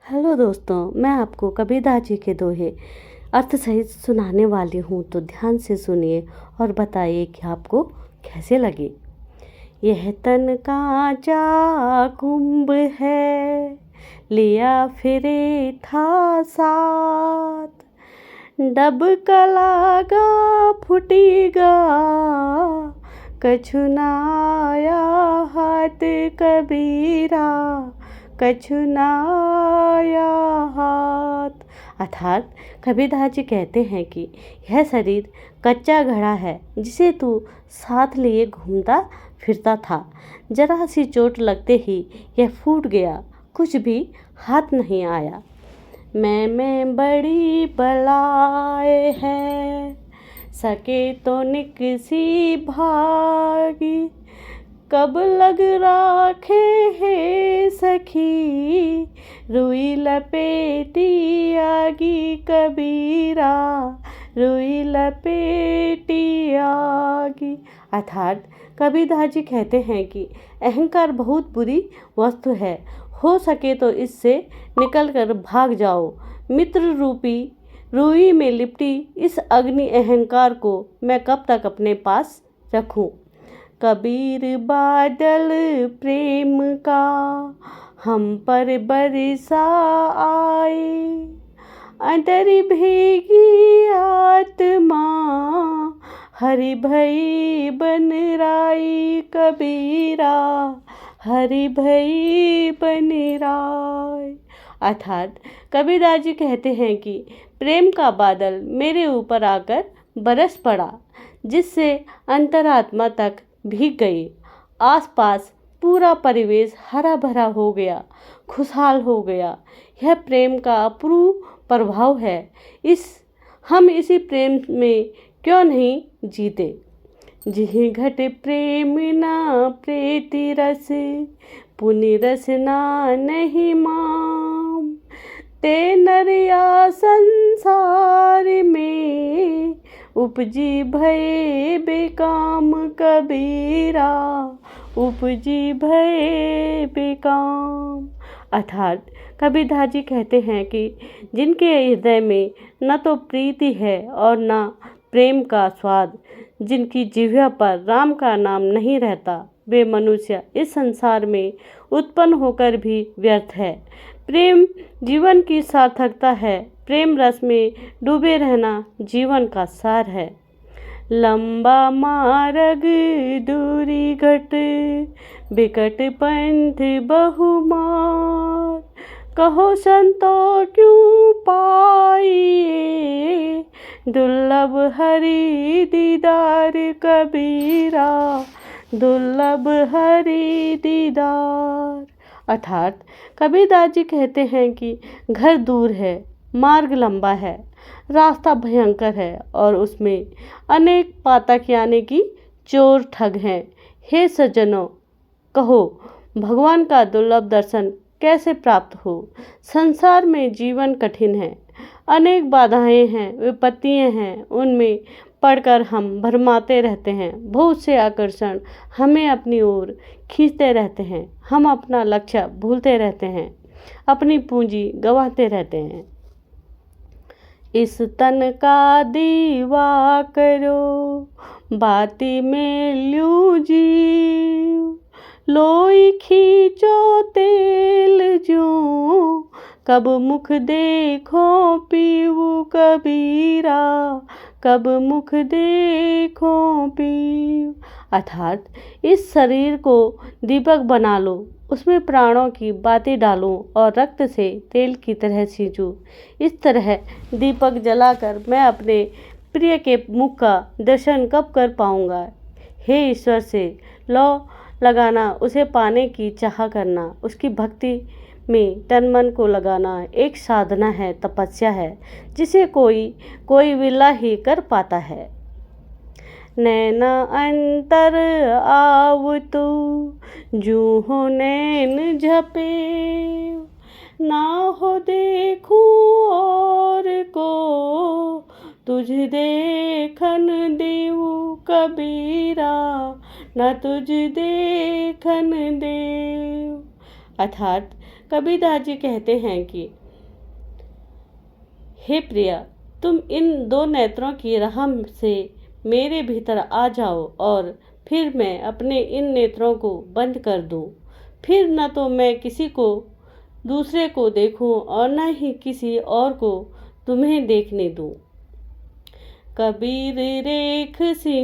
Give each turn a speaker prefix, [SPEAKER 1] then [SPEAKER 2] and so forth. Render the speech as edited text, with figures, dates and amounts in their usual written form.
[SPEAKER 1] Hello दोस्तों, मैं आपको कबीरदास जी के दोहे अर्थ सहित सुनाने वाली हूँ, तो ध्यान से सुनिए और बताइए कि आपको कैसे लगे। यह तन कांचा कुंभ है, लिया फिरे था साथ, डबका लागा फुटेगा, कछु ना आया हाथ कबीरा, कछु ना आया हाथ। अर्थात कबीरदास जी कहते हैं कि यह शरीर कच्चा घड़ा है, जिसे तू साथ लिए घूमता फिरता था। जरा सी चोट लगते ही यह फूट गया, कुछ भी हाथ नहीं आया। मैं बड़ी बलाए है, सके तो निकसी भागी, कब लग राखे है सखी, रुई लपेटी आगी कबीरा, रुई लपेटी आगी। अर्थात कबीरदास जी कहते हैं कि अहंकार बहुत बुरी वस्तु है, हो सके तो इससे निकल कर भाग जाओ। मित्र रूपी रुई में लिपटी इस अग्नि अहंकार को मैं कब तक अपने पास रखूं। कबीर बादल प्रेम का हम पर बरसा आए, अंतर भीगी आत्मा हरि भई बन राई कबीरा, हरि भई बन राय। अर्थात कबीरदास जी कहते हैं कि प्रेम का बादल मेरे ऊपर आकर बरस पड़ा, जिससे अंतरात्मा तक भीग गई। आसपास पूरा परिवेश हरा भरा हो गया, खुशहाल हो गया। यह प्रेम का अपूर्व प्रभाव है। हम इसी प्रेम में क्यों नहीं जीते। जिहि घट प्रेम ना प्रीति रस, पुनि रस ना नहीं माम, ते नरिया संसार में उपजी भये बेकाम कबीरा, उपजी भये बेकाम। अर्थात कबीरदास जी कहते हैं कि जिनके हृदय में न तो प्रीति है और न प्रेम का स्वाद, जिनकी जिह्वा पर राम का नाम नहीं रहता, वे मनुष्य इस संसार में उत्पन्न होकर भी व्यर्थ है। प्रेम जीवन की सार्थकता है। प्रेम रस में डूबे रहना जीवन का सार है। लंबा मार्ग दूरी घट, बिकट पंथ बहुमार, कहो संतो क्यों पाइए, दुर्लभ हरि दीदार कबीरा, दुर्लभ हरि दीदार। अर्थात कबीरदास जी कहते हैं कि घर दूर है, मार्ग लंबा है, रास्ता भयंकर है और उसमें अनेक पातक यानी कि चोर ठग हैं। हे सज्जनों, कहो भगवान का दुर्लभ दर्शन कैसे प्राप्त हो। संसार में जीवन कठिन है, अनेक बाधाएं हैं, विपत्तियां हैं, उनमें पढ़कर हम भरमाते रहते हैं। बहुत से आकर्षण हमें अपनी ओर खींचते रहते हैं। हम अपना लक्ष्य भूलते रहते हैं, अपनी पूंजी गंवाते रहते हैं। इस तन का दीवा करो, बाती में ल्यू जीव, लोई खींचो तेल जो, कब मुख देखो पीऊ कबीरा, कब मुख देखो पीऊ। अर्थात इस शरीर को दीपक बना लो, उसमें प्राणों की बातें डालो और रक्त से तेल की तरह सींचो। इस तरह दीपक जलाकर मैं अपने प्रिय के मुख का दर्शन कब कर पाऊंगा। हे ईश्वर से लो लगाना, उसे पाने की चाह करना, उसकी भक्ति में तन मन को लगाना एक साधना है, तपस्या है, जिसे कोई विरला ही कर पाता है। नैना अंतर आव तू, जूहो नैन झपे, ना हो देखूं और को, तुझ देखन देऊ कबीरा, न तुझ देखन देव। अर्थात कबीरदास जी कहते हैं कि हे प्रिया, तुम इन दो नेत्रों की रहम से मेरे भीतर आ जाओ और फिर मैं अपने इन नेत्रों को बंद कर दूं। फिर न तो मैं किसी को दूसरे को देखूं और न ही किसी और को तुम्हें देखने दूं। कबीर रेख सी